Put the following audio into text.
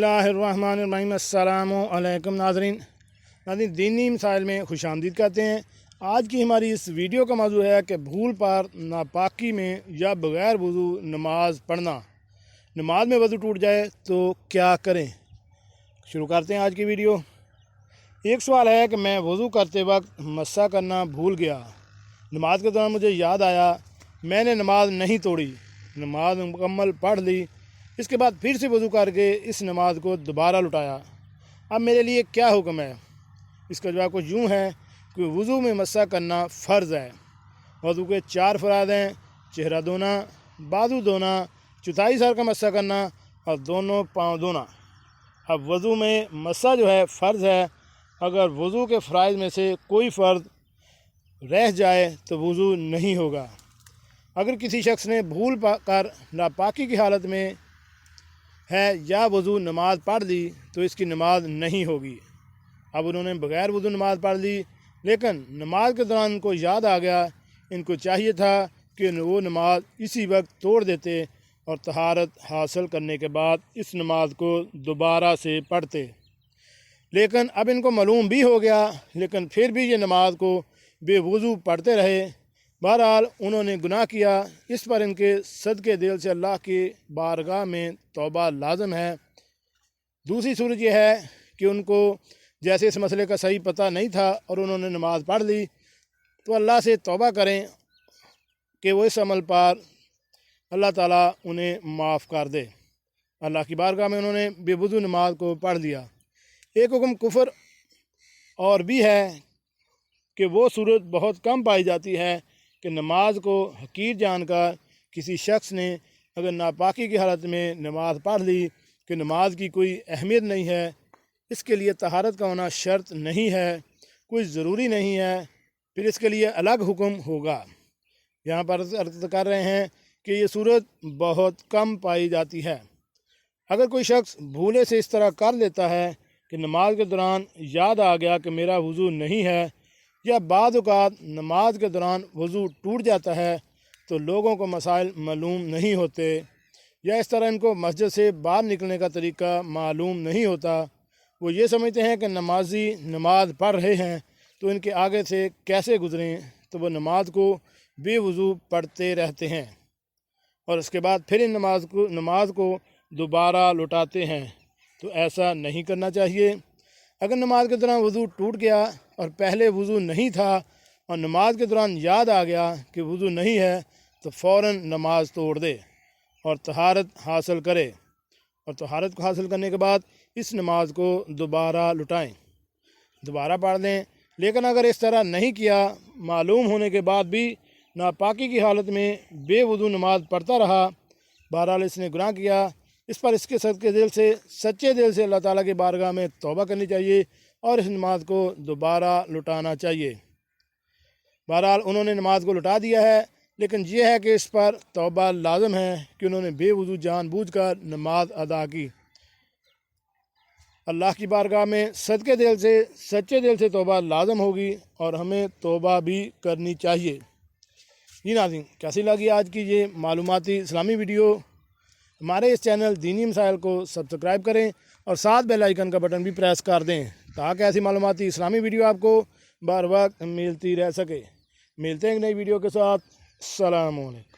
बिस्मिल्लाहिर्रहमानिर्रहीम। अस्सलामु अलैकुम नाज़रीन, दीनी मसाइल में खुश आमदीद कहते हैं। आज की हमारी इस वीडियो का मौजू है कि भूल पर नापाकी में या बग़ैर वज़ू नमाज पढ़ना। नमाज में वज़ू टूट जाए तो क्या करें। शुरू करते हैं आज की वीडियो। एक सवाल है कि मैं वज़ू करते वक्त मस्सा करना भूल गया। नमाज के दौरान मुझे याद आया, मैंने नमाज नहीं तोड़ी, नमाज मुकम्मल पढ़ ली। इसके बाद फिर से वज़ू करके इस नमाज को दोबारा लौटाया। अब मेरे लिए क्या हुक्म है। इसका जवाब कुछ यूँ है कि वज़ू में मस्सा करना फ़र्ज़ है। वज़ू के 4 फ़राइज़ हैं: चेहरा धोना, बाजू धोना, चौथाई सर का मस्सा करना और दोनों पाँव धोना। अब वज़ू में मस्सा जो है फ़र्ज़ है। अगर वज़ू के फ़राइज़ में से कोई फ़र्ज़ रह जाए तो वज़ू नहीं होगा। अगर किसी शख्स ने भूल कर नापाकी की हालत में है या वज़ू नमाज पढ़ ली तो इसकी नमाज नहीं होगी। अब उन्होंने बग़ैर वज़ू नमाज पढ़ ली, लेकिन नमाज के दौरान इनको याद आ गया। इनको चाहिए था कि वो नमाज इसी वक्त तोड़ देते और तहारत हासिल करने के बाद इस नमाज को दोबारा से पढ़ते। लेकिन अब इनको मालूम भी हो गया, लेकिन फिर भी ये नमाज को बेवज़ू पढ़ते रहे। बहरहाल उन्होंने गुनाह किया। इस पर इनके सदके दिल से अल्लाह की बारगाह में तौबा लाजम है। दूसरी सूरत यह है कि उनको जैसे इस मसले का सही पता नहीं था और उन्होंने नमाज़ पढ़ ली, तो अल्लाह से तौबा करें कि वो इस अमल पर अल्लाह ताला उन्हें माफ़ कर दे। अल्लाह की बारगाह में उन्होंने बेवज़ू नमाज को पढ़ लिया। एक हुक्म कुफर और भी है कि वो सूरत बहुत कम पाई जाती है कि नमाज को हकीर जानकर किसी शख्स ने अगर नापाकी की हालत में नमाज पढ़ ली कि नमाज की कोई अहमियत नहीं है, इसके लिए तहारत का होना शर्त नहीं है, कोई ज़रूरी नहीं है, फिर इसके लिए अलग हुक्म होगा। यहाँ पर अर्ज़ कर रहे हैं कि ये सूरत बहुत कम पाई जाती है। अगर कोई शख्स भूले से इस तरह कर लेता है कि नमाज के दौरान याद आ गया कि मेरा वज़ू नहीं है, या बाद औक़ात नमाज के दौरान वज़ू टूट जाता है तो लोगों को मसाइल मालूम नहीं होते, या इस तरह इनको मस्जिद से बाहर निकलने का तरीका मालूम नहीं होता। वो ये समझते हैं कि नमाजी नमाज पढ़ रहे हैं तो इनके आगे से कैसे गुज़रें, तो वो नमाज को बेवज़ू पढ़ते रहते हैं और उसके बाद फिर इन नमाज को दोबारा लौटाते हैं। तो ऐसा नहीं करना चाहिए। अगर नमाज के दौरान वज़ू टूट गया और पहले वज़ू नहीं था और नमाज के दौरान याद आ गया कि वज़ू नहीं है, तो फ़ौरन नमाज तोड़ दे और तहारत हासिल करे, और तहारत को हासिल करने के बाद इस नमाज को दोबारा लुटाएं, दोबारा पढ़ दें। लेकिन अगर इस तरह नहीं किया, मालूम होने के बाद भी नापाकी की हालत में बेवज़ू नमाज पढ़ता रहा, बहरहाल इसने गुनाह किया। इस पर इसके सच्चे दिल से अल्लाह ताला की बारगाह में तौबा करनी चाहिए और इस नमाज को दोबारा लौटाना चाहिए। बहरहाल उन्होंने नमाज को लौटा दिया है, लेकिन यह है कि इस पर तौबा लाजम है कि उन्होंने बेवज़ू जानबूझकर नमाज अदा की। अल्लाह की बारगाह में सच्चे दिल से तौबा लाजम होगी और हमें तौबा भी करनी चाहिए। जी नाज़रीन, कैसी लगी आज की ये मालूमाती इस्लामी वीडियो। हमारे इस चैनल दीनी मसाइल को सब्सक्राइब करें और साथ बेल आइकन का बटन भी प्रेस कर दें ताकि ऐसी मालूमाती इस्लामी वीडियो आपको बार वक्त मिलती रह सके। मिलते हैं एक नई वीडियो के साथ। अस्सलामु अलैकुम।